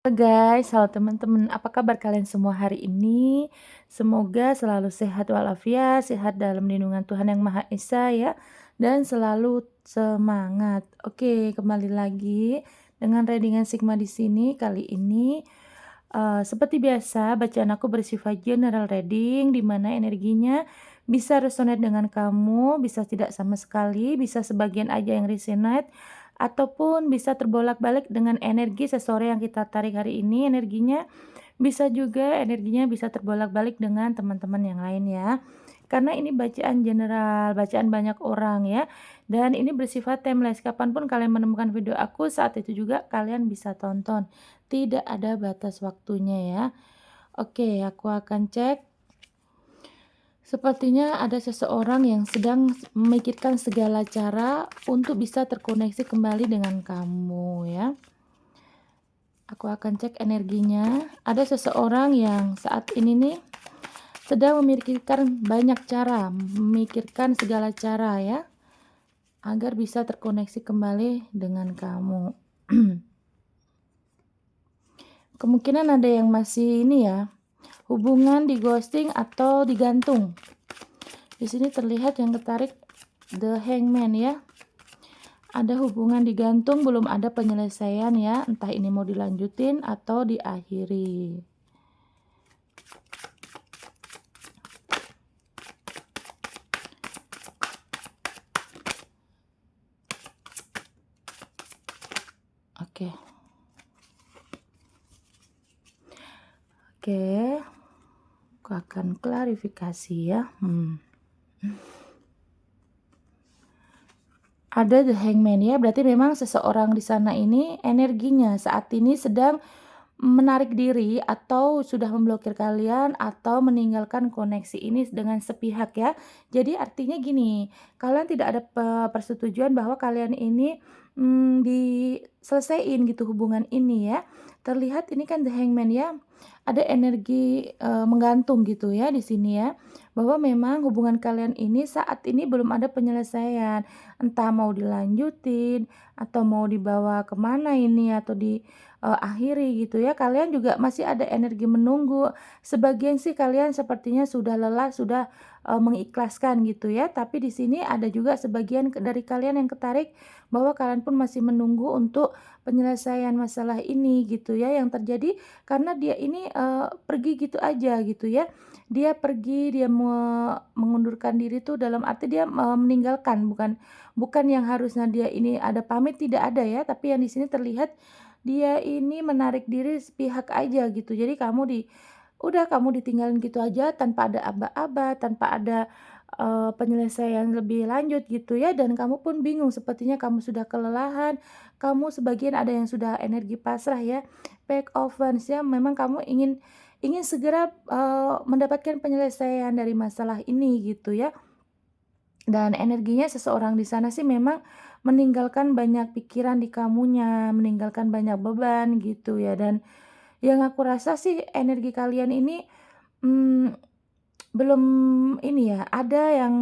Guys, halo teman-teman, apa kabar kalian semua hari ini? Semoga selalu sehat walafiat, sehat dalam lindungan Tuhan Yang Maha Esa ya, dan selalu semangat. Oke, kembali lagi dengan readingan Sigma di sini. Kali ini seperti biasa, bacaan aku bersifat general reading, di mana energinya bisa resonate dengan kamu, bisa tidak sama sekali, bisa sebagian aja yang resonate, ataupun bisa terbolak-balik dengan energi seseorang yang kita tarik hari ini, energinya bisa juga energinya bisa terbolak-balik dengan teman-teman yang lain ya. Karena ini bacaan general, bacaan banyak orang ya. Dan ini bersifat timeless. Kapanpun kalian menemukan video aku, saat itu juga kalian bisa tonton. Tidak ada batas waktunya ya. Oke, aku akan cek. Sepertinya ada seseorang yang sedang memikirkan segala cara untuk bisa terkoneksi kembali dengan kamu ya. Aku akan cek energinya. Ada seseorang yang saat ini nih sedang memikirkan banyak cara, memikirkan segala cara ya, agar bisa terkoneksi kembali dengan kamu. Kemungkinan ada yang masih ini ya, hubungan di ghosting atau digantung. Di sini terlihat yang ketarik The Hangman ya. Ada hubungan digantung, belum ada penyelesaian ya, entah ini mau dilanjutin atau diakhiri. Oke. Aku akan klarifikasi ya. Ada The Hangman ya, berarti memang seseorang di sana ini energinya saat ini sedang menarik diri atau sudah memblokir kalian atau meninggalkan koneksi ini dengan sepihak ya. Jadi artinya gini, kalian tidak ada persetujuan bahwa kalian ini diselesaiin gitu hubungan ini ya. Terlihat ini kan The Hangman ya, ada energi menggantung gitu ya di sini ya. Bahwa memang hubungan kalian ini saat ini belum ada penyelesaian. Entah mau dilanjutin atau mau dibawa kemana ini atau di akhiri gitu ya. Kalian juga masih ada energi menunggu. Sebagian sih kalian sepertinya sudah lelah, sudah mengikhlaskan gitu ya. Tapi di sini ada juga sebagian dari kalian yang ketarik bahwa kalian pun masih menunggu untuk penyelesaian masalah ini gitu ya yang terjadi karena dia ini pergi gitu aja gitu ya. Dia pergi, dia mengundurkan diri tuh dalam arti dia meninggalkan, bukan yang harusnya dia ini ada pamit, tidak ada ya, tapi yang di sini terlihat dia ini menarik diri sepihak aja gitu. Jadi kamu ditinggalin gitu aja tanpa ada aba-aba, tanpa ada penyelesaian lebih lanjut gitu ya, dan kamu pun bingung sepertinya kamu sudah kelelahan, kamu sebagian ada yang sudah energi pasrah ya, back offense ya, memang kamu ingin ingin segera mendapatkan penyelesaian dari masalah ini gitu ya. Dan energinya seseorang di sana sih memang meninggalkan banyak pikiran di kamunya, meninggalkan banyak beban gitu ya. Dan yang aku rasa sih energi kalian ini mmm, belum ini ya, ada yang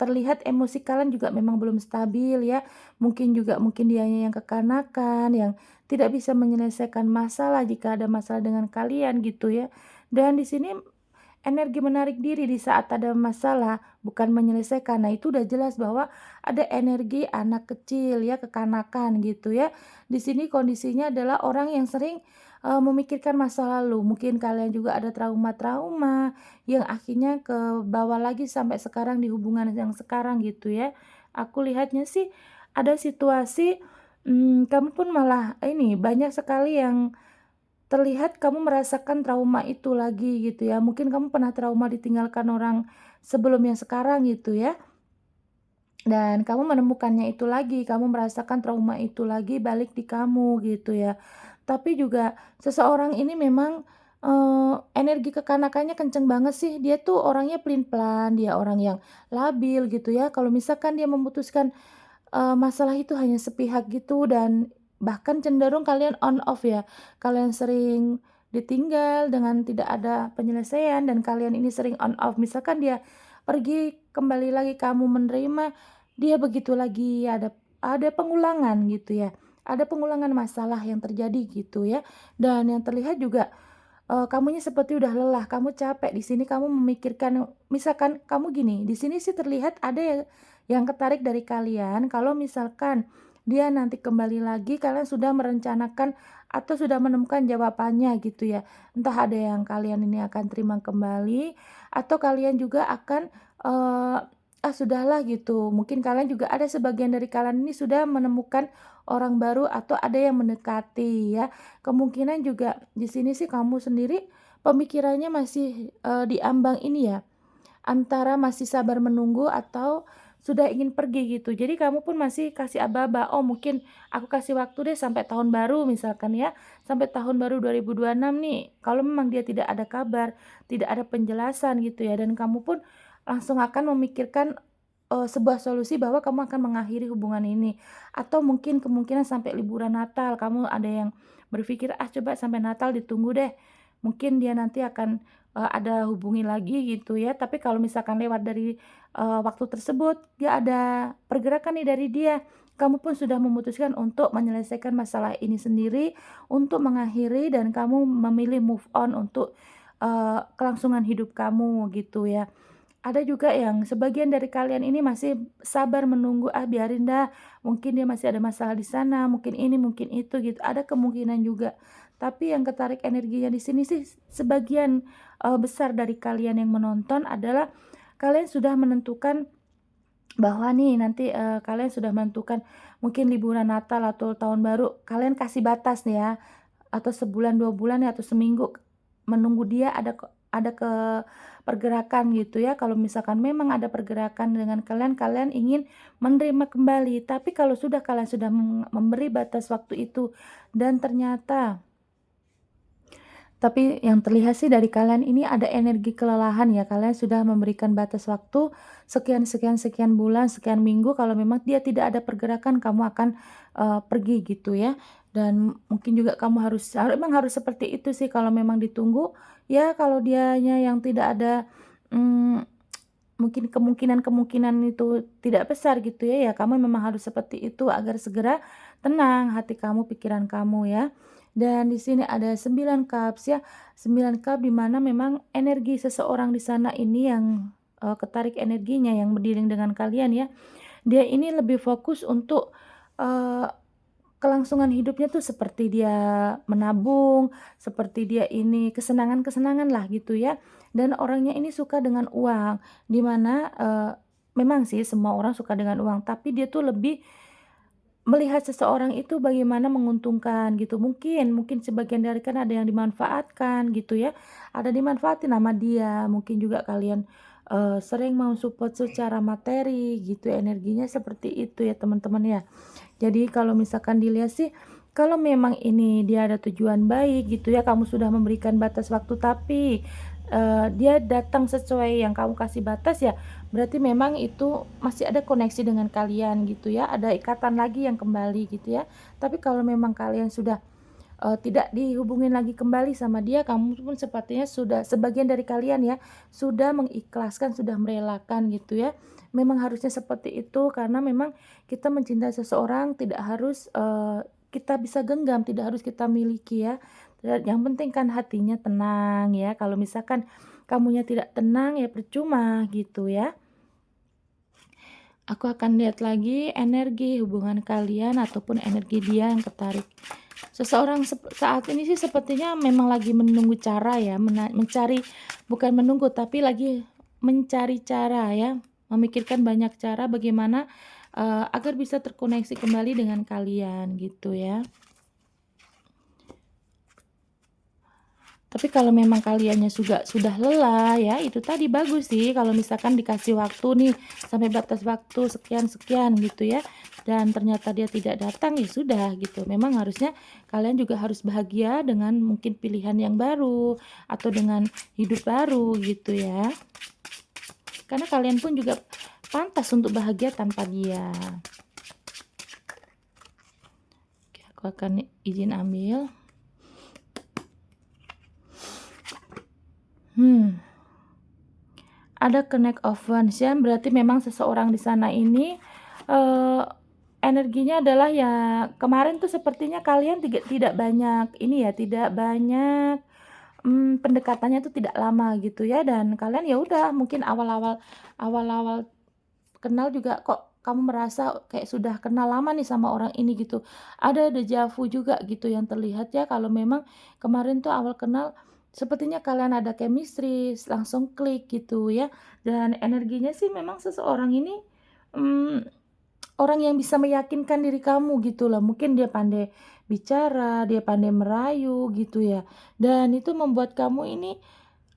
terlihat emosi kalian juga memang belum stabil ya. Mungkin dianya yang kekanakan, yang tidak bisa menyelesaikan masalah jika ada masalah dengan kalian gitu ya. Dan di sini energi menarik diri di saat ada masalah, bukan menyelesaikan. Nah, itu udah jelas bahwa ada energi anak kecil ya, kekanakan gitu ya. Di sini kondisinya adalah orang yang sering memikirkan masa lalu. Mungkin kalian juga ada trauma-trauma yang akhirnya ke bawah lagi sampai sekarang di hubungan yang sekarang gitu ya. Aku lihatnya sih ada situasi kamu pun malah ini banyak sekali yang terlihat kamu merasakan trauma itu lagi gitu ya. Mungkin kamu pernah trauma ditinggalkan orang sebelum yang sekarang gitu ya. Dan kamu menemukannya itu lagi, kamu merasakan trauma itu lagi balik di kamu gitu ya. Tapi juga seseorang ini memang energi kekanakannya kenceng banget sih. Dia tuh orangnya pelin-pelan, dia orang yang labil gitu ya. Kalau misalkan dia memutuskan masalah itu hanya sepihak gitu dan bahkan cenderung kalian on off ya. Kalian sering ditinggal dengan tidak ada penyelesaian dan kalian ini sering on off. Misalkan dia pergi, kembali lagi kamu menerima, dia begitu lagi, ada pengulangan gitu ya. ada pengulangan masalah yang terjadi gitu ya. Dan yang terlihat juga, kamunya seperti udah lelah, kamu capek, di sini kamu memikirkan misalkan kamu gini, di sini sih terlihat ada yang ketarik dari kalian kalau misalkan dia nanti kembali lagi, kalian sudah merencanakan atau sudah menemukan jawabannya gitu ya. Entah ada yang kalian ini akan terima kembali atau kalian juga akan, sudahlah gitu, mungkin kalian juga ada sebagian dari kalian ini sudah menemukan orang baru atau ada yang mendekati ya. Kemungkinan juga di sini sih kamu sendiri pemikirannya masih, di ambang ini ya, antara masih sabar menunggu atau sudah ingin pergi gitu. Jadi kamu pun masih kasih aba-aba, "Oh mungkin aku kasih waktu deh sampai tahun baru," misalkan ya, "sampai tahun baru 2026 nih." Kalau memang dia tidak ada kabar, tidak ada penjelasan gitu ya, dan kamu pun langsung akan memikirkan, sebuah solusi bahwa kamu akan mengakhiri hubungan ini. Atau mungkin kemungkinan sampai liburan Natal, kamu ada yang berpikir, "Ah coba sampai Natal ditunggu deh, mungkin dia nanti akan ada hubungi lagi gitu ya." Tapi kalau misalkan lewat dari, waktu tersebut, dia ada pergerakan nih dari dia, kamu pun sudah memutuskan untuk menyelesaikan masalah ini sendiri, untuk mengakhiri dan kamu memilih move on untuk, kelangsungan hidup kamu gitu ya. Ada juga yang sebagian dari kalian ini masih sabar menunggu, "Ah biarin dah, mungkin dia masih ada masalah di sana, mungkin ini, mungkin itu," gitu. Ada kemungkinan juga. Tapi yang ketarik energinya di sini sih sebagian, besar dari kalian yang menonton adalah kalian sudah menentukan bahwa nih nanti, kalian sudah menentukan mungkin liburan Natal atau tahun baru, kalian kasih batas nih ya, atau sebulan, 2 bulan ya, atau seminggu menunggu dia pergerakan gitu ya. Kalau misalkan memang ada pergerakan dengan kalian, kalian ingin menerima kembali. Tapi kalau sudah kalian sudah memberi batas waktu itu dan ternyata tapi yang terlihat sih dari kalian ini ada energi kelelahan ya, kalian sudah memberikan batas waktu sekian sekian sekian bulan, sekian minggu, kalau memang dia tidak ada pergerakan kamu akan, pergi gitu ya. Dan mungkin juga kamu memang harus seperti itu sih kalau memang ditunggu, ya kalau dianya yang tidak ada, mmm, mungkin kemungkinan-kemungkinan itu tidak besar gitu ya, ya kamu memang harus seperti itu agar segera tenang hati kamu, pikiran kamu ya. Dan di sini ada 9 cups ya, 9 cup di mana memang energi seseorang di sana ini yang, ketarik energinya yang berdiri dengan kalian ya, dia ini lebih fokus untuk, eee, kelangsungan hidupnya tuh seperti dia menabung, seperti dia ini kesenangan-kesenangan lah gitu ya, dan orangnya ini suka dengan uang, di mana, memang sih semua orang suka dengan uang, tapi dia tuh lebih melihat seseorang itu bagaimana menguntungkan gitu, mungkin sebagian dari kan ada yang dimanfaatkan gitu ya, ada dimanfaatin sama dia, mungkin juga kalian, sering support secara materi gitu, energinya seperti itu ya teman-teman ya. Jadi kalau misalkan dilihat sih, kalau memang ini dia ada tujuan baik gitu ya, kamu sudah memberikan batas waktu tapi, dia datang sesuai yang kamu kasih batas ya, berarti memang itu masih ada koneksi dengan kalian gitu ya, ada ikatan lagi yang kembali gitu ya. Tapi kalau memang kalian sudah, tidak dihubungin lagi kembali sama dia, kamu pun sepertinya sudah sebagian dari kalian ya, sudah mengikhlaskan, sudah merelakan gitu ya. Memang harusnya seperti itu karena memang kita mencintai seseorang tidak harus, kita bisa genggam, tidak harus kita miliki ya. Dan yang penting kan hatinya tenang ya, kalau misalkan kamunya tidak tenang ya percuma gitu ya. Aku akan lihat lagi energi hubungan kalian ataupun energi dia yang ketarik. Seseorang saat ini sih sepertinya memang lagi menunggu cara ya, mencari bukan menunggu tapi lagi mencari cara ya, memikirkan banyak cara bagaimana, agar bisa terkoneksi kembali dengan kalian gitu ya. Tapi kalau memang kaliannya sudah lelah ya, itu tadi bagus sih kalau misalkan dikasih waktu nih, sampai batas waktu sekian-sekian gitu ya, dan ternyata dia tidak datang, ya sudah gitu. Memang harusnya kalian juga harus bahagia dengan mungkin pilihan yang baru, atau dengan hidup baru gitu ya. Karena kalian pun juga pantas untuk bahagia tanpa dia. Oke, aku akan izin ambil. Ada connect of ones ya, berarti memang seseorang di sana ini, eee, energinya adalah ya kemarin tuh sepertinya kalian tidak banyak ini ya, tidak banyak, pendekatannya tuh tidak lama gitu ya, dan kalian ya udah mungkin awal-awal kenal juga kok kamu merasa kayak sudah kenal lama nih sama orang ini gitu. Ada dejavu juga gitu yang terlihat ya kalau memang kemarin tuh awal kenal sepertinya kalian ada chemistry, langsung klik gitu ya. Dan energinya sih memang seseorang ini, mmm, orang yang bisa meyakinkan diri kamu gitu loh. Mungkin dia pandai bicara, dia pandai merayu gitu ya. Dan itu membuat kamu ini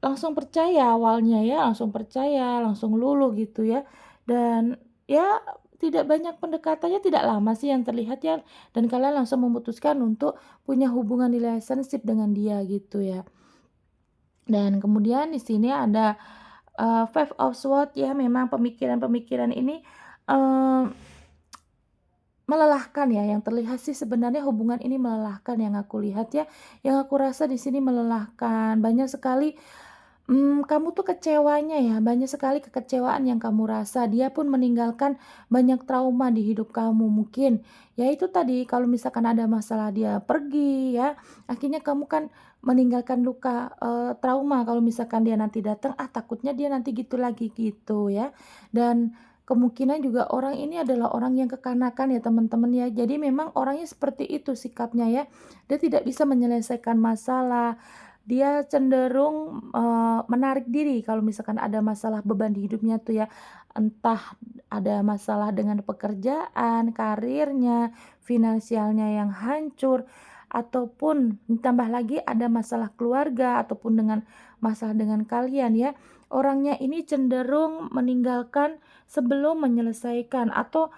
langsung percaya awalnya ya, langsung percaya, langsung luluh gitu ya. Dan ya tidak banyak pendekatannya, tidak lama sih yang terlihat ya, dan kalian langsung memutuskan untuk punya hubungan relationship dengan dia gitu ya. Dan kemudian di sini ada, Five of Swords ya, memang pemikiran-pemikiran ini, eee, melelahkan ya, yang terlihat sih sebenarnya hubungan ini melelahkan yang aku lihat ya, yang aku rasa di sini melelahkan. Banyak sekali kamu tuh kecewanya ya, banyak sekali kekecewaan yang kamu rasa. Dia pun meninggalkan banyak trauma di hidup kamu. Mungkin ya itu tadi kalau misalkan ada masalah dia pergi ya, akhirnya kamu kan meninggalkan luka, trauma kalau misalkan dia nanti datang, takutnya dia nanti gitu lagi gitu ya. Dan kemungkinan juga orang ini adalah orang yang kekanakan ya teman-teman ya. Jadi memang orangnya seperti itu sikapnya ya. Dia tidak bisa menyelesaikan masalah, dia cenderung, menarik diri kalau misalkan ada masalah beban di hidupnya tuh ya. Entah ada masalah dengan pekerjaan, karirnya, finansialnya yang hancur, ataupun ditambah lagi ada masalah keluarga, ataupun dengan masalah dengan kalian ya. Orangnya ini cenderung meninggalkan sebelum menyelesaikan atau,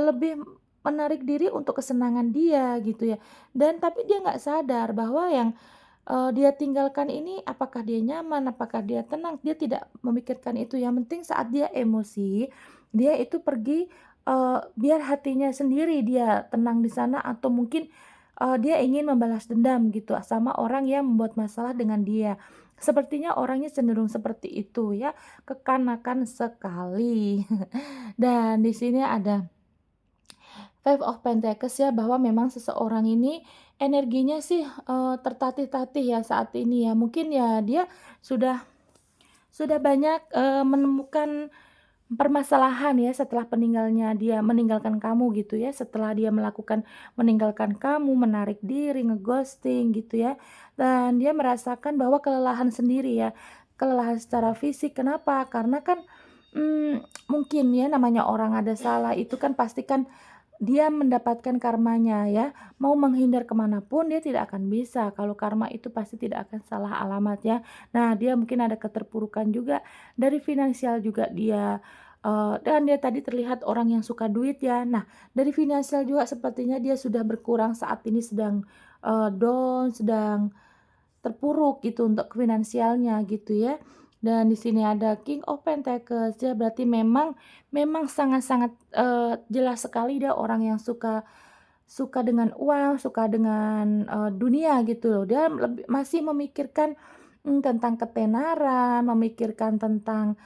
lebih menarik diri untuk kesenangan dia gitu ya. Dan tapi dia nggak sadar bahwa yang dia tinggalkan ini apakah dia nyaman, apakah dia tenang, dia tidak memikirkan itu, yang penting saat dia emosi, dia itu pergi, biar hatinya sendiri dia tenang di sana atau mungkin, dia ingin membalas dendam gitu sama orang yang membuat masalah dengan dia. Sepertinya orangnya cenderung seperti itu ya, kekanakan sekali. Dan di sini ada Five of Pentacles ya, bahwa memang seseorang ini energinya sih, tertatih-tatih ya saat ini ya. Mungkin ya dia sudah banyak, menemukan permasalahan ya setelah dia meninggalkan kamu gitu ya, setelah dia meninggalkan kamu, menarik diri, ngeghosting gitu ya. Dan dia merasakan bahwa kelelahan sendiri ya, kelelahan secara fisik. Kenapa? Karena kan, mungkin ya namanya orang ada salah itu kan pasti kan dia mendapatkan karmanya ya, mau menghindar kemana pun dia tidak akan bisa, kalau karma itu pasti tidak akan salah alamat ya. Nah, dia mungkin ada keterpurukan juga dari finansial juga dia, dan dia tadi terlihat orang yang suka duit ya. Nah, dari finansial juga sepertinya dia sudah berkurang saat ini sedang, down, sedang terpuruk gitu untuk finansialnya gitu ya. Dan di sini ada King of Pentacles ya, berarti memang sangat-sangat, jelas sekali dia orang yang suka suka dengan uang, suka dengan, dunia gitu loh. Dia masih memikirkan, tentang ketenaran, memikirkan tentang,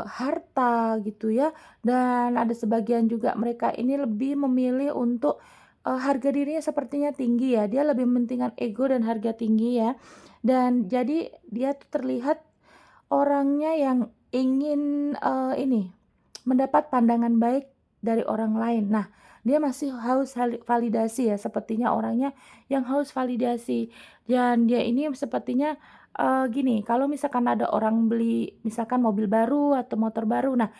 harta gitu ya. Dan ada sebagian juga mereka ini lebih memilih untuk, harga dirinya sepertinya tinggi ya, dia lebih mementingkan ego dan harga tinggi ya. Dan jadi dia tuh terlihat orangnya yang ingin, mendapat pandangan baik dari orang lain. Nah, dia masih haus validasi ya, sepertinya orangnya yang haus validasi. Dan dia ini sepertinya, gini, kalau misalkan ada orang beli misalkan mobil baru atau motor baru, nah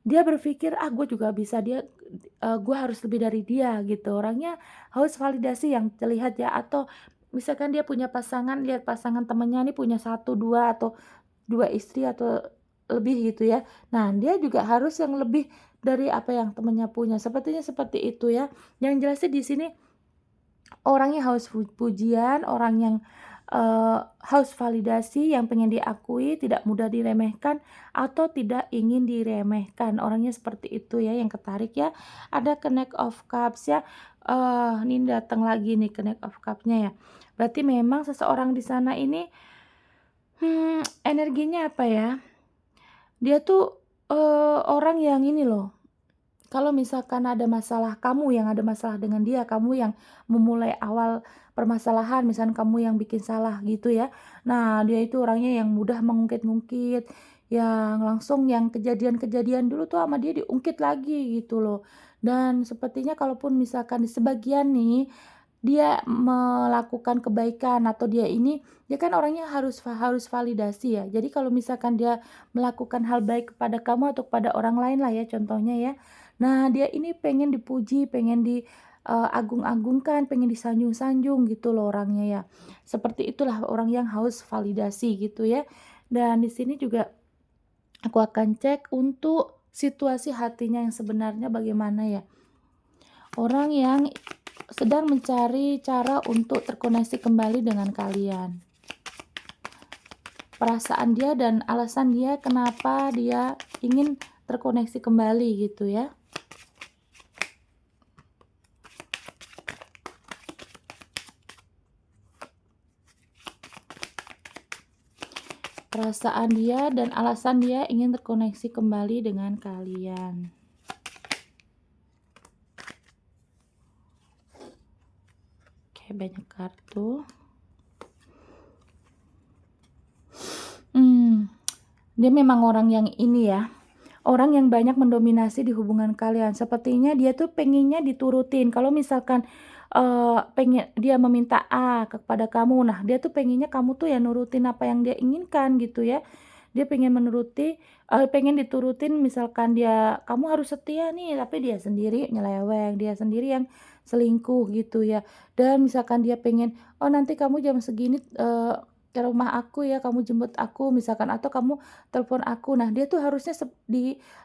dia berpikir, "Ah, gue juga bisa, gue harus lebih dari dia," gitu. Orangnya haus validasi yang terlihat ya, atau misalkan dia punya pasangan, lihat pasangan temennya nih punya satu 2 atau 2 istri atau lebih gitu ya. Nah, dia juga harus yang lebih dari apa yang temannya punya, sepertinya seperti itu ya. Yang jelas sih di sini orangnya haus pujian, orang yang, haus validasi, yang pengen diakui, tidak mudah diremehkan, atau tidak ingin diremehkan. Orangnya seperti itu ya, yang ketarik ya. Ada Knight of Cups ya, ini datang lagi nih Knight of Cups-nya ya. Berarti memang seseorang di sana ini, energinya apa ya, dia tuh, orang yang ini loh, kalau misalkan ada masalah, kamu yang ada masalah dengan dia, kamu yang memulai awal permasalahan, misalnya kamu yang bikin salah gitu ya. Nah, dia itu orangnya yang mudah mengungkit-ungkit, yang langsung yang kejadian-kejadian dulu tuh sama dia diungkit lagi gitu loh. Dan sepertinya kalaupun misalkan di sebagian nih, dia melakukan kebaikan atau dia kan orangnya harus validasi ya. Jadi kalau misalkan dia melakukan hal baik kepada kamu atau kepada orang lain lah ya contohnya ya. Nah, dia ini pengen dipuji, pengen agung-agungkan, pengen disanjung-sanjung gitu loh orangnya ya. Seperti itulah orang yang haus validasi gitu ya. Dan di sini juga aku akan cek untuk situasi hatinya yang sebenarnya bagaimana ya. Orang yang sedang mencari cara untuk terkoneksi kembali dengan kalian. Perasaan dia dan alasan dia kenapa dia ingin terkoneksi kembali gitu ya. Perasaan dia dan alasan dia ingin terkoneksi kembali dengan kalian. Oke, banyak kartu. Dia memang orang yang ini ya, orang yang banyak mendominasi di hubungan kalian. Sepertinya dia tuh pengennya diturutin. Kalau misalkan pengen dia meminta A kepada kamu, nah dia tuh pengennya kamu tuh ya nurutin apa yang dia inginkan gitu ya. Dia pengen pengen diturutin, misalkan kamu harus setia nih, tapi dia sendiri nyeleweng, dia sendiri yang selingkuh gitu ya. Dan misalkan dia pengen, "Oh nanti kamu jam segini ke rumah aku ya, kamu jemput aku," misalkan, atau kamu telepon aku. Nah, dia tuh harusnya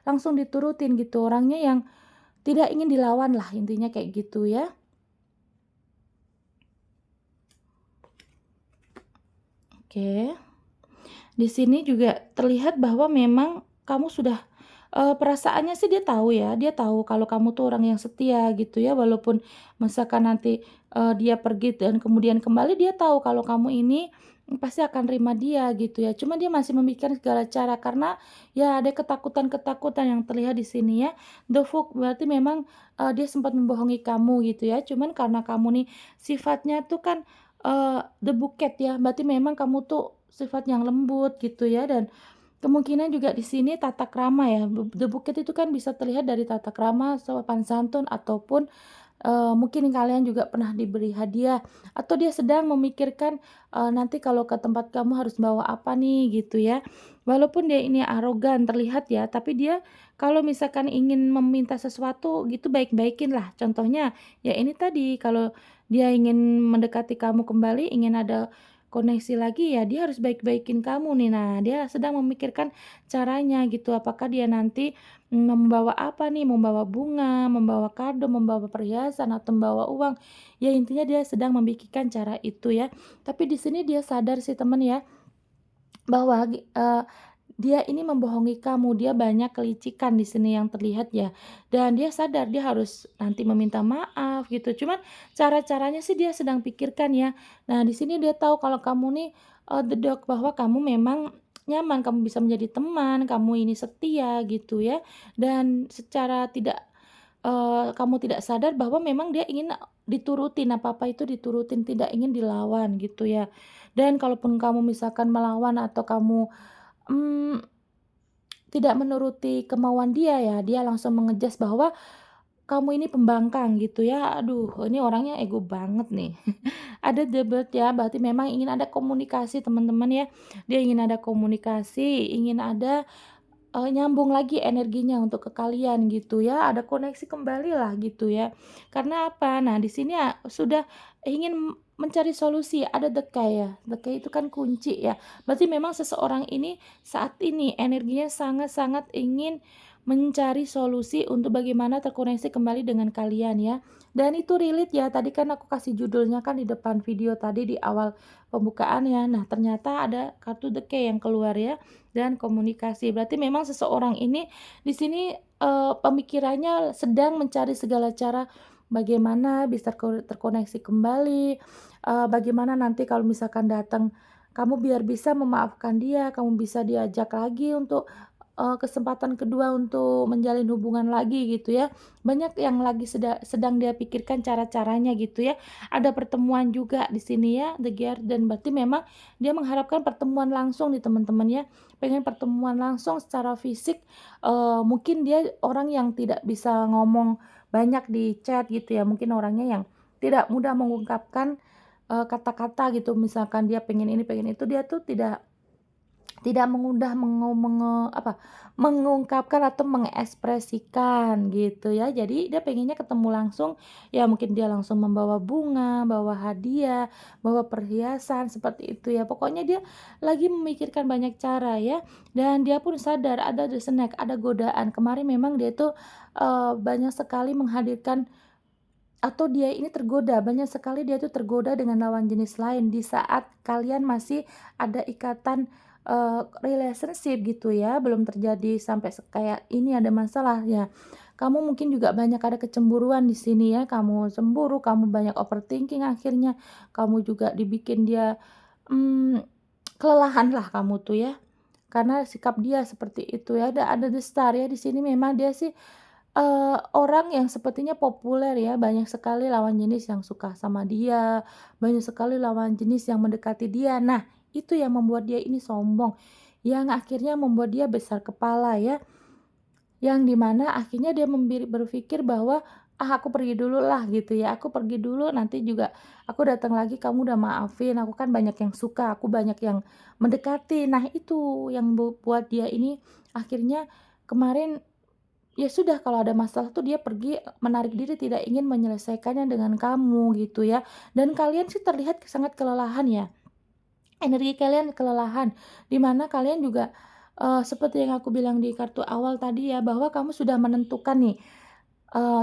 langsung diturutin gitu, orangnya yang tidak ingin dilawan lah, intinya kayak gitu ya. Oke. Di sini juga terlihat bahwa memang kamu sudah perasaannya sih dia tahu ya, dia tahu kalau kamu tuh orang yang setia gitu ya, walaupun misalkan nanti dia pergi dan kemudian kembali, dia tahu kalau kamu ini pasti akan terima dia gitu ya. Cuma dia masih memikirkan segala cara karena ya ada ketakutan-ketakutan yang terlihat di sini ya. The Fool berarti memang dia sempat membohongi kamu gitu ya. Cuman karena kamu nih sifatnya tuh kan the bucket ya, berarti memang kamu tuh sifat yang lembut gitu ya, dan kemungkinan juga di sini tata krama ya, the bucket itu kan bisa terlihat dari tata krama, sopan santun, ataupun mungkin kalian juga pernah diberi hadiah, atau dia sedang memikirkan nanti kalau ke tempat kamu harus bawa apa nih gitu ya. Walaupun dia ini arogan terlihat ya, tapi dia kalau misalkan ingin meminta sesuatu gitu baik-baikin lah. Contohnya ya ini tadi, kalau dia ingin mendekati kamu kembali, ingin ada koneksi lagi ya dia harus baik-baikin kamu nih. Nah, dia sedang memikirkan caranya gitu. Apakah dia nanti membawa apa nih, membawa bunga, membawa kado, membawa perhiasan, atau membawa uang. Ya intinya dia sedang memikirkan cara itu ya. Tapi di sini dia sadar sih teman ya, bahwa dia ini membohongi kamu, dia banyak kelicikan di sini yang terlihat ya. Dan dia sadar dia harus nanti meminta maaf gitu. Cuman cara-caranya sih dia sedang pikirkan ya. Nah, di sini dia tahu kalau kamu nih the dog, bahwa kamu memang nyaman, kamu bisa menjadi teman, kamu ini setia gitu ya. Dan secara tidak kamu tidak sadar bahwa memang dia ingin diturutin, apa-apa itu diturutin, tidak ingin dilawan gitu ya. Dan kalaupun kamu misalkan melawan atau kamu Mmm, tidak menuruti kemauan dia ya, dia langsung mengejas bahwa kamu ini pembangkang gitu ya. Aduh, ini orangnya ego banget nih. Ada debat ya, berarti memang ingin ada komunikasi teman-teman ya. Dia ingin ada komunikasi, ingin ada nyambung lagi energinya untuk ke kalian gitu ya, ada koneksi kembali lah gitu ya. Karena apa? Nah, di sini ya sudah ingin mencari solusi, ada dekai ya, dekai itu kan kunci ya. Berarti memang seseorang ini saat ini energinya sangat-sangat ingin mencari solusi untuk bagaimana terkoneksi kembali dengan kalian ya. Dan itu relate ya, tadi kan aku kasih judulnya kan di depan video tadi di awal pembukaan ya. Nah, ternyata ada kartu dekai yang keluar ya, dan komunikasi. Berarti memang seseorang ini di sini pemikirannya sedang mencari segala cara bagaimana bisa terkoneksi kembali, bagaimana nanti kalau misalkan datang kamu biar bisa memaafkan dia, kamu bisa diajak lagi untuk kesempatan kedua untuk menjalin hubungan lagi gitu ya. Banyak yang lagi sedang dia pikirkan cara-caranya gitu ya. Ada pertemuan juga di sini ya, The Garden, berarti memang dia mengharapkan pertemuan langsung nih teman-teman ya. Pengen pertemuan langsung secara fisik, mungkin dia orang yang tidak bisa ngomong banyak di chat gitu ya, mungkin orangnya yang tidak mudah mengungkapkan, kata-kata gitu, misalkan dia pengen ini, pengen itu, dia tuh tidak mengudah mengungkapkan atau mengekspresikan gitu ya. Jadi dia pengennya ketemu langsung, ya mungkin dia langsung membawa bunga, bawa hadiah, bawa perhiasan, seperti itu ya. Pokoknya dia lagi memikirkan banyak cara ya, dan dia pun sadar ada the snack, ada godaan. Kemarin memang dia tuh, banyak sekali menghadirkan atau dia ini tergoda, banyak sekali dia tuh tergoda dengan lawan jenis lain di saat kalian masih ada ikatan, relationship gitu ya, belum terjadi sampai kayak ini ada masalah ya. Kamu mungkin juga banyak ada kecemburuan di sini ya, kamu cemburu, kamu banyak overthinking akhirnya, kamu juga dibikin dia, mmm, kelelahan lah kamu tuh ya, karena sikap dia seperti itu ya. Ada The Star ya, di sini memang dia sih orang yang sepertinya populer ya, banyak sekali lawan jenis yang suka sama dia, banyak sekali lawan jenis yang mendekati dia. Nah, itu yang membuat dia ini sombong, yang akhirnya membuat dia besar kepala ya, yang di mana akhirnya dia berpikir bahwa, "Ah, aku pergi dulu lah," gitu ya, "aku pergi dulu, nanti juga aku datang lagi kamu udah maafin, aku kan banyak yang suka, aku banyak yang mendekati." Nah, itu yang buat dia ini akhirnya kemarin ya sudah kalau ada masalah tuh dia pergi, menarik diri tidak ingin menyelesaikannya dengan kamu gitu ya, dan kalian sih terlihat sangat kelelahan ya, energi kalian kelelahan, di mana kalian juga, seperti yang aku bilang di kartu awal tadi ya, bahwa kamu sudah menentukan nih,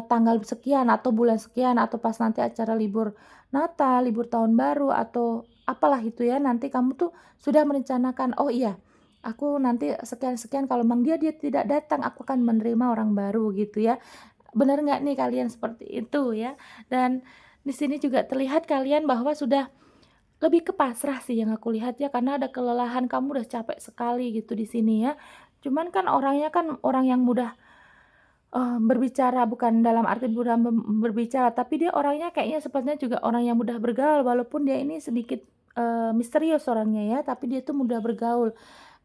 tanggal sekian atau bulan sekian atau pas nanti acara libur Natal, libur tahun baru atau apalah itu ya, nanti kamu tuh sudah merencanakan, "Oh iya, aku nanti sekian-sekian kalau memang dia tidak datang, aku akan menerima orang baru," gitu ya. Benar nggak nih kalian seperti itu ya? Dan di sini juga terlihat kalian bahwa sudah lebih ke pasrah sih yang aku lihat ya, karena ada kelelahan, kamu udah capek sekali gitu di sini ya. Cuman kan orangnya kan orang yang mudah berbicara, bukan dalam arti mudah berbicara, tapi dia orangnya kayaknya sepertinya juga orang yang mudah bergaul, walaupun dia ini sedikit, misterius orangnya ya, tapi dia tuh mudah bergaul.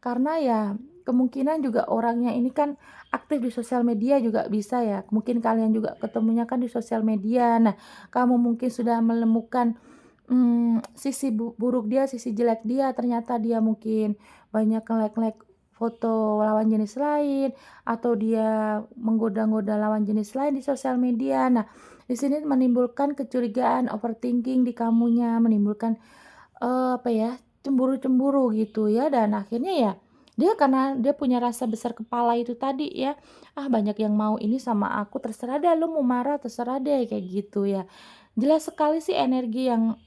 Karena ya kemungkinan juga orangnya ini kan aktif di sosial media juga bisa ya, mungkin kalian juga ketemunya kan di sosial media. Nah, kamu mungkin sudah menemukan, sisi buruk dia, sisi jelek dia, ternyata dia mungkin banyak nge-like-like foto lawan jenis lain, atau dia menggoda-goda lawan jenis lain di sosial media. Nah, di sini menimbulkan kecurigaan, overthinking di kamunya, menimbulkan, apa ya, cemburu-cemburu gitu ya, dan akhirnya ya, dia karena dia punya rasa besar kepala itu tadi ya, "Ah, banyak yang mau ini sama aku, terserah deh lu mau marah, terserah deh," kayak gitu ya. Jelas sekali sih energi yang,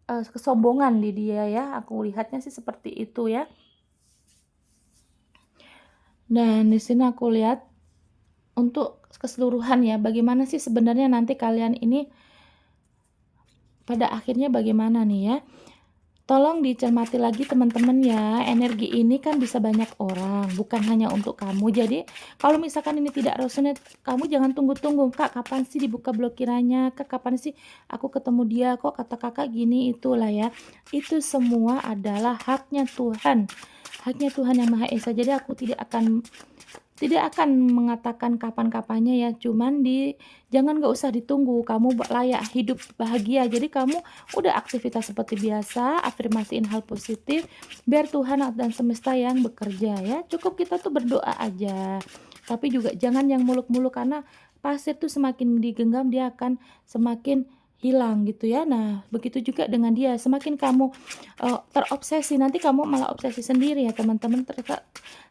kesombongan di dia ya, aku lihatnya sih seperti itu ya. Dan di sini aku lihat untuk keseluruhan ya, bagaimana sih sebenarnya nanti kalian ini pada akhirnya bagaimana nih ya. Tolong dicermati lagi teman-teman ya, energi ini kan bisa banyak orang, bukan hanya untuk kamu. Jadi kalau misalkan ini tidak resonate, kamu jangan tunggu-tunggu, "Kak, kapan sih dibuka blokirannya? Kak, kapan sih aku ketemu dia? Kok kata Kakak gini?" Itulah ya. Itu semua adalah haknya Tuhan Yang Maha Esa. Jadi aku tidak akan mengatakan kapan-kapannya ya, cuman jangan nggak usah ditunggu, kamu layak hidup bahagia. Jadi kamu udah aktivitas seperti biasa, afirmasiin hal positif, biar Tuhan dan semesta yang bekerja ya. Cukup kita tuh berdoa aja. Tapi juga jangan yang muluk-muluk, karena pasir tuh semakin digenggam dia akan semakin hilang gitu ya. Nah, begitu juga dengan dia, semakin kamu, terobsesi, nanti kamu malah obsesi sendiri ya teman-teman.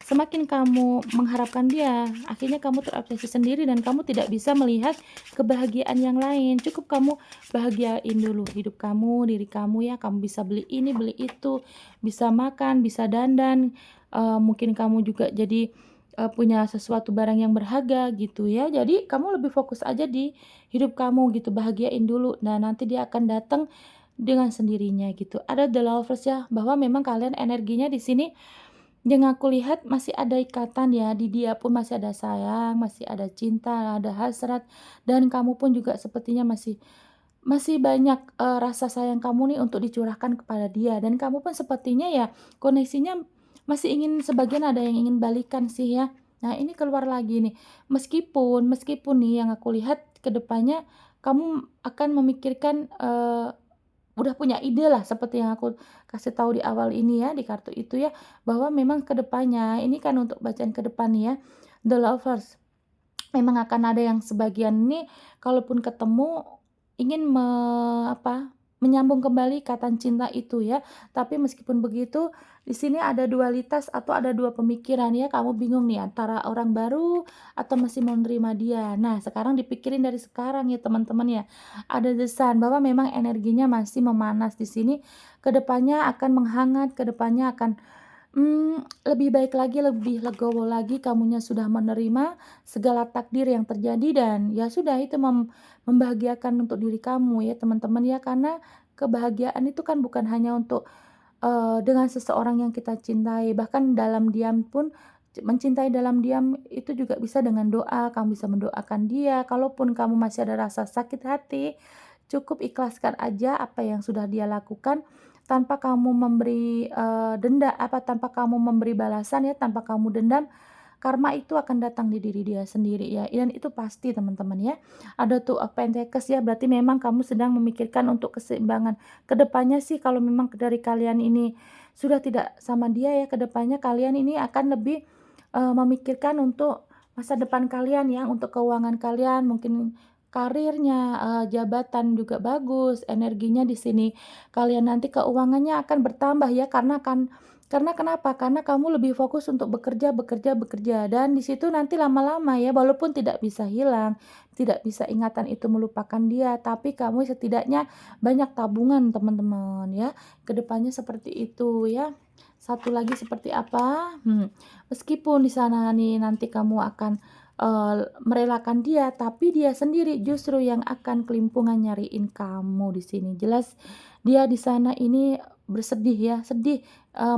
Semakin kamu mengharapkan dia, akhirnya kamu terobsesi sendiri dan kamu tidak bisa melihat kebahagiaan yang lain. Cukup kamu bahagiain dulu hidup kamu, diri kamu ya. Kamu bisa beli ini, beli itu, bisa makan, bisa dandan, mungkin kamu juga jadi, punya sesuatu barang yang berharga gitu ya. Jadi kamu lebih fokus aja di hidup kamu gitu, bahagiain dulu. Nah, nanti dia akan datang dengan sendirinya gitu. Ada The Lovers ya, bahwa memang kalian energinya di sini yang aku lihat masih ada ikatan ya, di dia pun masih ada sayang, masih ada cinta, ada hasrat, dan kamu pun juga sepertinya masih masih banyak, rasa sayang kamu nih untuk dicurahkan kepada dia, dan kamu pun sepertinya ya koneksinya masih ingin sebagian ada yang ingin balikan sih ya. Nah ini keluar lagi nih, meskipun meskipun nih yang aku lihat ke depannya kamu akan memikirkan, udah punya ide lah seperti yang aku kasih tahu di awal ini ya, di kartu itu ya, bahwa memang ke depannya ini kan untuk bacaan ke depan nih ya, The Lovers. Memang akan ada yang sebagian ini kalaupun ketemu ingin menyambung kembali ikatan cinta itu ya. Tapi meskipun begitu, di sini ada dualitas atau ada 2 pemikiran ya, kamu bingung nih antara orang baru atau masih mau nerima dia. Nah, sekarang dipikirin dari sekarang ya teman-teman ya. Ada desan bahwa memang energinya masih memanas di sini, kedepannya akan menghangat, kedepannya akan lebih baik lagi, lebih legowo lagi kamunya sudah menerima segala takdir yang terjadi dan ya sudah itu membahagiakan untuk diri kamu ya teman-teman ya, karena kebahagiaan itu kan bukan hanya untuk, dengan seseorang yang kita cintai, bahkan dalam diam pun mencintai dalam diam itu juga bisa dengan doa, kamu bisa mendoakan dia, kalaupun kamu masih ada rasa sakit hati, cukup ikhlaskan aja apa yang sudah dia lakukan tanpa kamu memberi, tanpa kamu memberi balasan ya, tanpa kamu dendam, karma itu akan datang di diri dia sendiri ya, dan itu pasti teman-teman ya. Ada tuh Pentecost ya, berarti memang kamu sedang memikirkan untuk keseimbangan. Kedepannya sih kalau memang dari kalian ini sudah tidak sama dia ya, kedepannya kalian ini akan lebih, memikirkan untuk masa depan kalian ya, untuk keuangan kalian, mungkin karirnya, jabatan juga bagus, energinya di sini. Kalian nanti keuangannya akan bertambah ya, karena kenapa? Karena kamu lebih fokus untuk bekerja bekerja bekerja, dan di situ nanti lama-lama ya, walaupun tidak bisa hilang, tidak bisa ingatan itu melupakan dia, tapi kamu setidaknya banyak tabungan teman-teman ya, kedepannya seperti itu ya. Satu lagi seperti apa? Meskipun di sana nih nanti kamu akan, merelakan dia, tapi dia sendiri justru yang akan kelimpungan nyariin kamu di sini. Jelas dia di sana ini bersedih ya, sedih,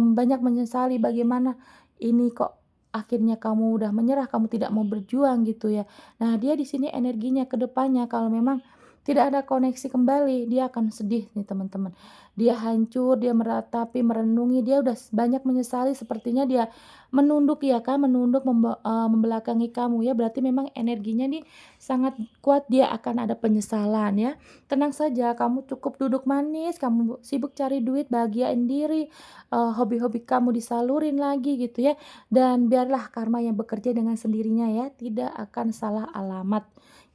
banyak menyesali bagaimana ini kok akhirnya kamu udah menyerah, kamu tidak mau berjuang gitu ya. Nah, dia di sini energinya ke depannya kalau memang tidak ada koneksi kembali, dia akan sedih nih teman-teman. Dia hancur, dia meratapi, merenungi, dia udah banyak menyesali sepertinya dia menunduk ya kan, menunduk membelakangi kamu ya, berarti memang energinya nih sangat kuat, dia akan ada penyesalan ya. Tenang saja, kamu cukup duduk manis, kamu sibuk cari duit, bahagiain diri, hobi-hobi kamu disalurin lagi gitu ya, dan biarlah karma yang bekerja dengan sendirinya ya, tidak akan salah alamat.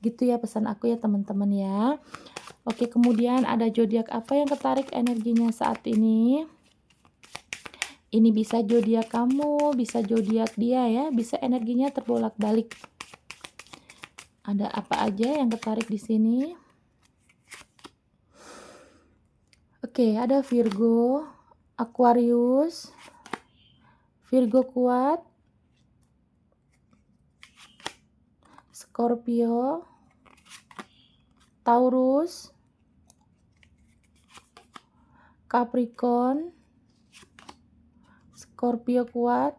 Gitu ya pesan aku ya teman-teman ya. Oke, kemudian ada zodiak apa yang ketarik energinya saat ini? Ini bisa zodiak kamu, bisa zodiak dia ya, bisa energinya terbolak-balik. Ada apa aja yang ketarik di sini? Oke, ada Virgo, Aquarius, Virgo kuat, Scorpio, Taurus, Capricorn, Scorpio kuat,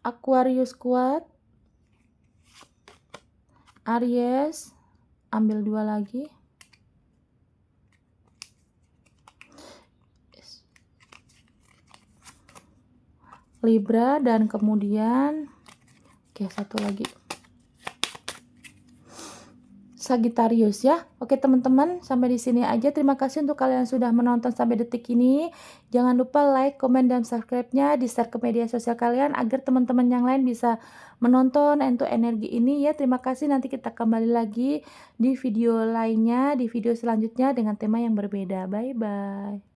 Aquarius kuat, Aries, ambil 2 lagi. Libra dan kemudian oke, satu lagi. Sagittarius ya. Oke teman-teman, sampai di sini aja. Terima kasih untuk kalian sudah menonton sampai detik ini. Jangan lupa like, komen, dan subscribe-nya, di-share ke media sosial kalian agar teman-teman yang lain bisa menonton Ento Energi ini ya. Terima kasih, nanti kita kembali lagi di video lainnya, di video selanjutnya dengan tema yang berbeda. Bye-bye.